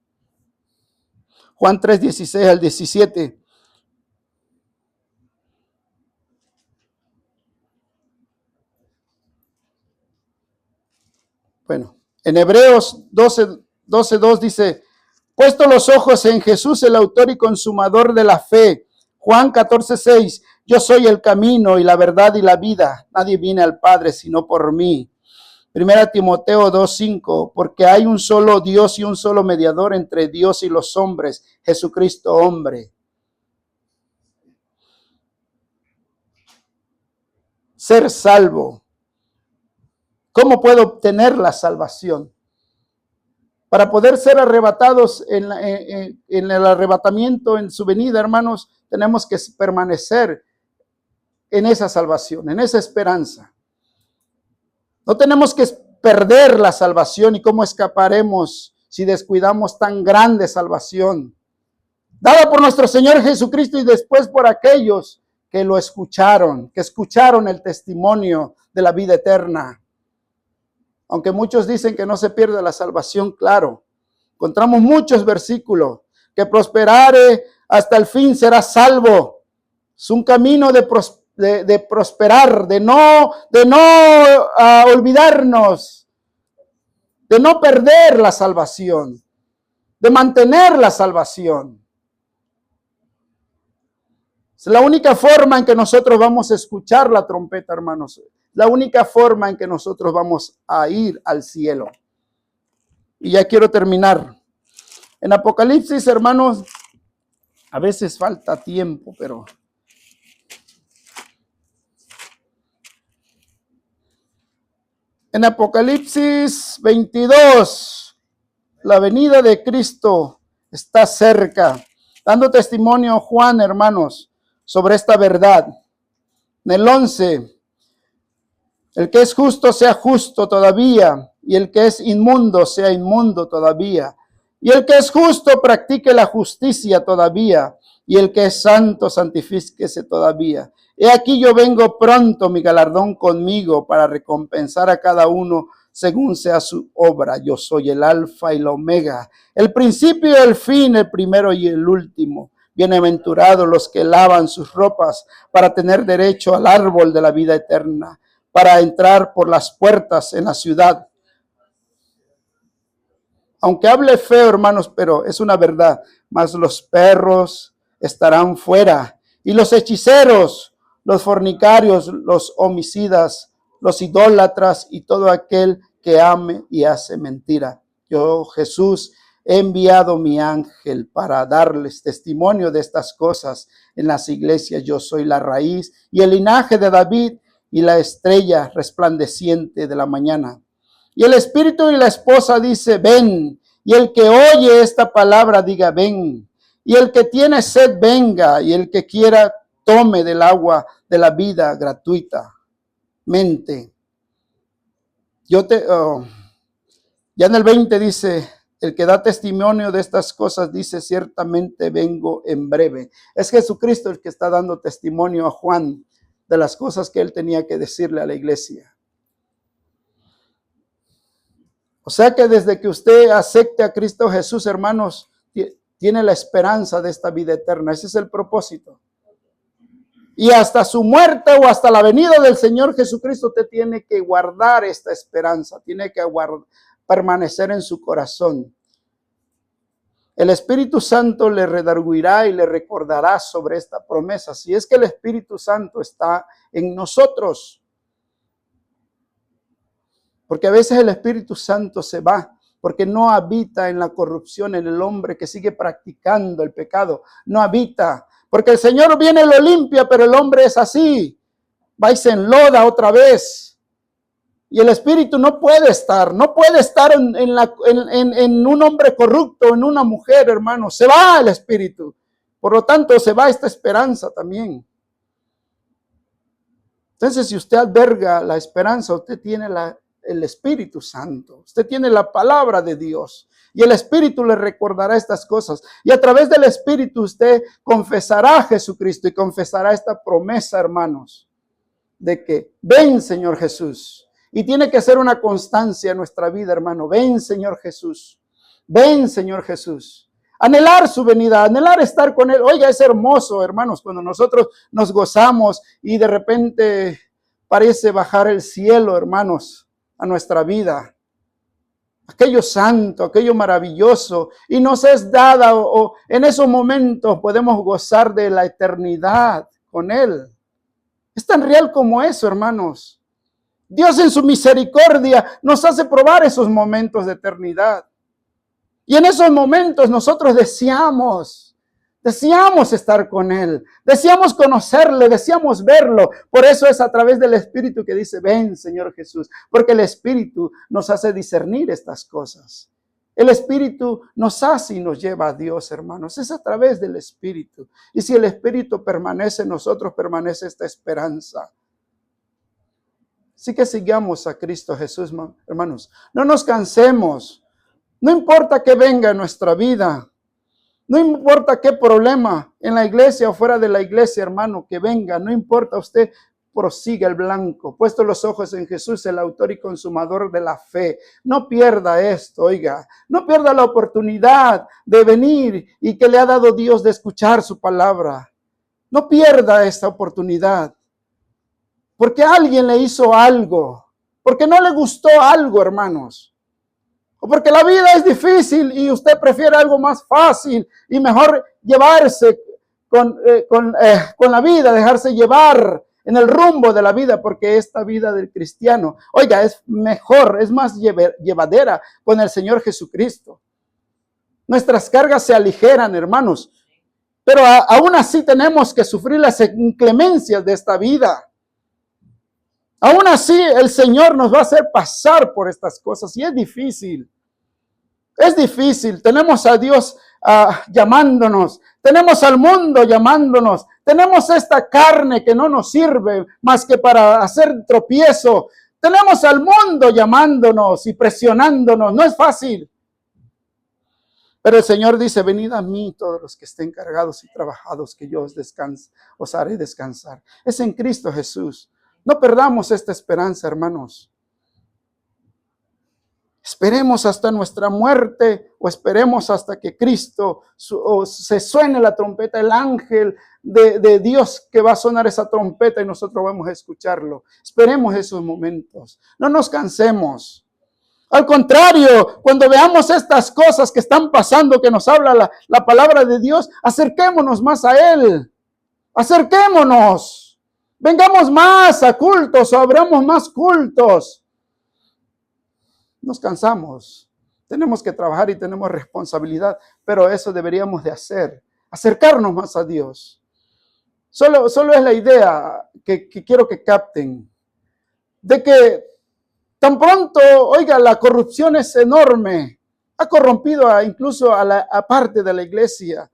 Juan 3, 16 al 17. Bueno, En Hebreos 12:2 dice, puesto los ojos en Jesús, el autor y consumador de la fe. Juan 14:6, yo soy el camino y la verdad y la vida. Nadie viene al Padre sino por mí. Primera Timoteo 2:5, porque hay un solo Dios y un solo mediador entre Dios y los hombres, Jesucristo hombre. Ser salvo. ¿Cómo puedo obtener la salvación? Para poder ser arrebatados en el arrebatamiento, en su venida, hermanos, tenemos que permanecer en esa salvación, en esa esperanza. No tenemos que perder la salvación. ¿Y cómo escaparemos si descuidamos tan grande salvación? Dada por nuestro Señor Jesucristo y después por aquellos que lo escucharon, que escucharon el testimonio de la vida eterna. Aunque muchos dicen que no se pierde la salvación, claro. Encontramos muchos versículos. Que prosperare hasta el fin será salvo. Es un camino de prosperar, de no olvidarnos, de no perder la salvación, de mantener la salvación. Es la única forma en que nosotros vamos a escuchar la trompeta, hermanos. La única forma en que nosotros vamos a ir al cielo. Y ya quiero terminar. En Apocalipsis, hermanos, a veces falta tiempo, pero en Apocalipsis 22, la venida de Cristo está cerca. Dando testimonio Juan, hermanos, sobre esta verdad. En el 11, el que es justo sea justo todavía, y el que es inmundo sea inmundo todavía. Y el que es justo practique la justicia todavía, y el que es santo santifíquese todavía. He aquí yo vengo pronto, mi galardón conmigo, para recompensar a cada uno según sea su obra. Yo soy el alfa y la omega, el principio y el fin, el primero y el último. Bienaventurados los que lavan sus ropas para tener derecho al árbol de la vida eterna, para entrar por las puertas en la ciudad. Aunque hable feo, hermanos, pero es una verdad. Mas los perros estarán fuera, y los hechiceros, los fornicarios, los homicidas, los idólatras y todo aquel que ame y hace mentira. Yo, Jesús, he enviado mi ángel para darles testimonio de estas cosas en las iglesias. Yo soy la raíz y el linaje de David y la estrella resplandeciente de la mañana. Y el espíritu y la esposa dice, ven. Y el que oye esta palabra diga, ven. Y el que tiene sed, venga. Y el que quiera, tome del agua de la vida gratuitamente. Ya en el 20 dice, el que da testimonio de estas cosas dice, ciertamente vengo en breve. Es Jesucristo el que está dando testimonio a Juan de las cosas que él tenía que decirle a la iglesia. O sea que desde que usted acepte a Cristo Jesús, hermanos, tiene la esperanza de esta vida eterna. Ese es el propósito. Y hasta su muerte o hasta la venida del Señor Jesucristo, usted tiene que guardar esta esperanza, tiene que permanecer en su corazón. El Espíritu Santo le redarguirá y le recordará sobre esta promesa. Si es que el Espíritu Santo está en nosotros. Porque a veces el Espíritu Santo se va, porque no habita en la corrupción, en el hombre que sigue practicando el pecado. No habita, porque el Señor viene y lo limpia, pero el hombre es así. Va y se enloda otra vez. Y el Espíritu no puede estar en un hombre corrupto, en una mujer, hermano. Se va el Espíritu. Por lo tanto, se va esta esperanza también. Entonces, si usted alberga la esperanza, usted tiene el Espíritu Santo. Usted tiene la palabra de Dios. Y el Espíritu le recordará estas cosas. Y a través del Espíritu usted confesará a Jesucristo y confesará esta promesa, hermanos, de que ven, Señor Jesús. Y tiene que ser una constancia en nuestra vida, hermano. Ven, Señor Jesús. Ven, Señor Jesús. Anhelar su venida, anhelar estar con Él. Oiga, es hermoso, hermanos, cuando nosotros nos gozamos y de repente parece bajar el cielo, hermanos, a nuestra vida. aquello santo, aquello maravilloso, y nos es dada, o en esos momentos podemos gozar de la eternidad con Él. Es tan real como eso, hermanos. Dios en su misericordia nos hace probar esos momentos de eternidad. Y en esos momentos nosotros deseamos estar con Él, deseamos conocerle, deseamos verlo. Por eso es a través del Espíritu que dice, ven Señor Jesús, porque el Espíritu nos hace discernir estas cosas. El Espíritu nos hace y nos lleva a Dios, hermanos. Es a través del Espíritu. Y si el Espíritu permanece en nosotros, permanece esta esperanza. Así que sigamos a Cristo Jesús, hermanos. No nos cansemos. No importa que venga en nuestra vida. No importa qué problema en la iglesia o fuera de la iglesia, hermano, que venga. No importa, usted prosiga el blanco. Puesto los ojos en Jesús, el autor y consumador de la fe. No pierda esto, oiga. No pierda la oportunidad de venir y que le ha dado Dios de escuchar su palabra. No pierda esta oportunidad. Porque alguien le hizo algo. Porque no le gustó algo, hermanos. O porque la vida es difícil y usted prefiere algo más fácil y mejor llevarse con la vida, dejarse llevar en el rumbo de la vida, porque esta vida del cristiano, oiga, es mejor, es más llevadera con el Señor Jesucristo. Nuestras cargas se aligeran, hermanos, pero aún así tenemos que sufrir las inclemencias de esta vida. Aún así, el Señor nos va a hacer pasar por estas cosas y es difícil. Es difícil. Tenemos a Dios llamándonos. Tenemos al mundo llamándonos. Tenemos esta carne que no nos sirve más que para hacer tropiezo. Tenemos al mundo llamándonos y presionándonos. No es fácil. Pero el Señor dice, venid a mí todos los que estén cargados y trabajados, que yo os haré descansar. Es en Cristo Jesús. No perdamos esta esperanza, hermanos. Esperemos hasta nuestra muerte o esperemos hasta que Cristo se suene la trompeta, el ángel de Dios que va a sonar esa trompeta y nosotros vamos a escucharlo. Esperemos esos momentos. No nos cansemos. Al contrario, cuando veamos estas cosas que están pasando, que nos habla la palabra de Dios, acerquémonos más a Él. Acerquémonos. Vengamos más a cultos o abramos más cultos. Nos cansamos, tenemos que trabajar y tenemos responsabilidad, pero eso deberíamos de hacer, acercarnos más a Dios. Solo es la idea que quiero que capten, de que tan pronto, oiga, la corrupción es enorme, ha corrompido incluso a parte de la iglesia.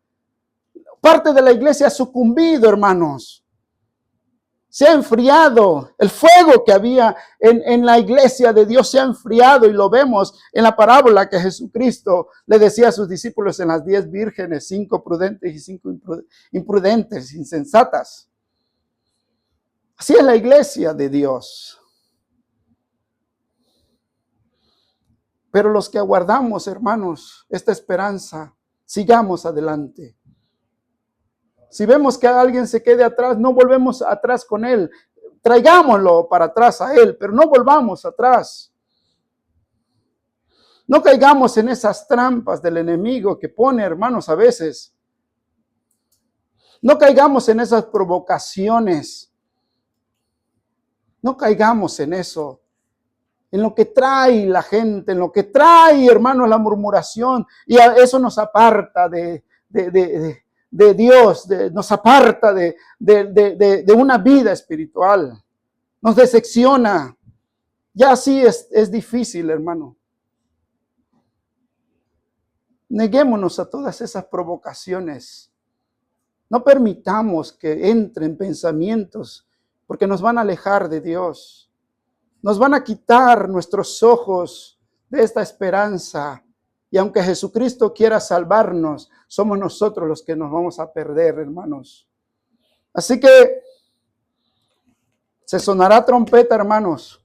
Parte de la iglesia ha sucumbido, hermanos. Se ha enfriado. El fuego que había en la iglesia de Dios se ha enfriado y lo vemos en la parábola que Jesucristo le decía a sus discípulos en las 10 vírgenes, 5 prudentes y 5 imprudentes, insensatas. Así es la iglesia de Dios. Pero los que aguardamos, hermanos, esta esperanza, sigamos adelante. Si vemos que alguien se quede atrás, no volvemos atrás con él. Traigámoslo para atrás a él, pero no volvamos atrás. No caigamos en esas trampas del enemigo que pone, hermanos, a veces. No caigamos en esas provocaciones. No caigamos en eso. En lo que trae la gente, en lo que trae, hermanos, la murmuración. Y eso nos aparta de Dios, nos aparta de una vida espiritual, nos decepciona. Ya así es difícil, hermano. Neguémonos a todas esas provocaciones. No permitamos que entren pensamientos, porque nos van a alejar de Dios. Nos van a quitar nuestros ojos de esta esperanza. Y aunque Jesucristo quiera salvarnos, somos nosotros los que nos vamos a perder, hermanos. Así que se sonará trompeta, hermanos.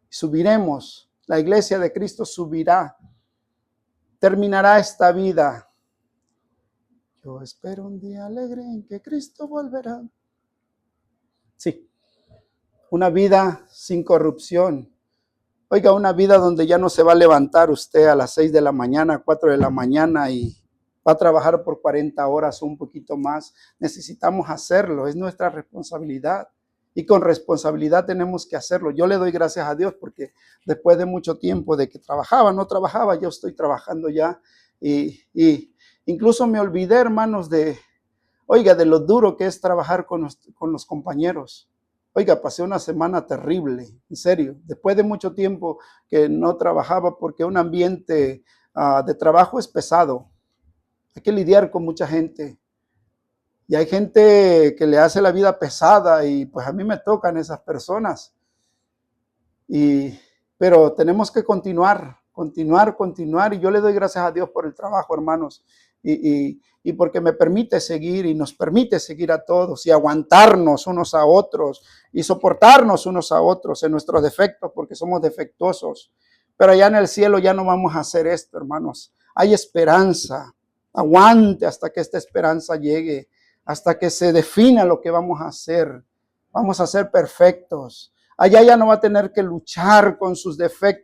Subiremos. La iglesia de Cristo subirá. Terminará esta vida. Yo espero un día alegre en que Cristo volverá. Sí, una vida sin corrupción. Oiga, una vida donde ya no se va a levantar usted a las 6 de la mañana, 4 de la mañana y va a trabajar por 40 horas o un poquito más. Necesitamos hacerlo, es nuestra responsabilidad. Y con responsabilidad tenemos que hacerlo. Yo le doy gracias a Dios porque después de mucho tiempo de que no trabajaba, yo estoy trabajando ya. Y incluso me olvidé, hermanos, oiga, de lo duro que es trabajar con los compañeros. Oiga, pasé una semana terrible, en serio, después de mucho tiempo que no trabajaba porque un ambiente de trabajo es pesado. Hay que lidiar con mucha gente. Y hay gente que le hace la vida pesada y pues a mí me tocan esas personas. Pero tenemos que continuar. Y yo le doy gracias a Dios por el trabajo, hermanos. Y porque me permite seguir y nos permite seguir a todos y aguantarnos unos a otros y soportarnos unos a otros en nuestros defectos porque somos defectuosos. Pero allá en el cielo ya no vamos a hacer esto, hermanos. Hay esperanza. Aguante hasta que esta esperanza llegue, hasta que se defina lo que vamos a hacer. Vamos a ser perfectos. Allá ya no va a tener que luchar con sus defectos.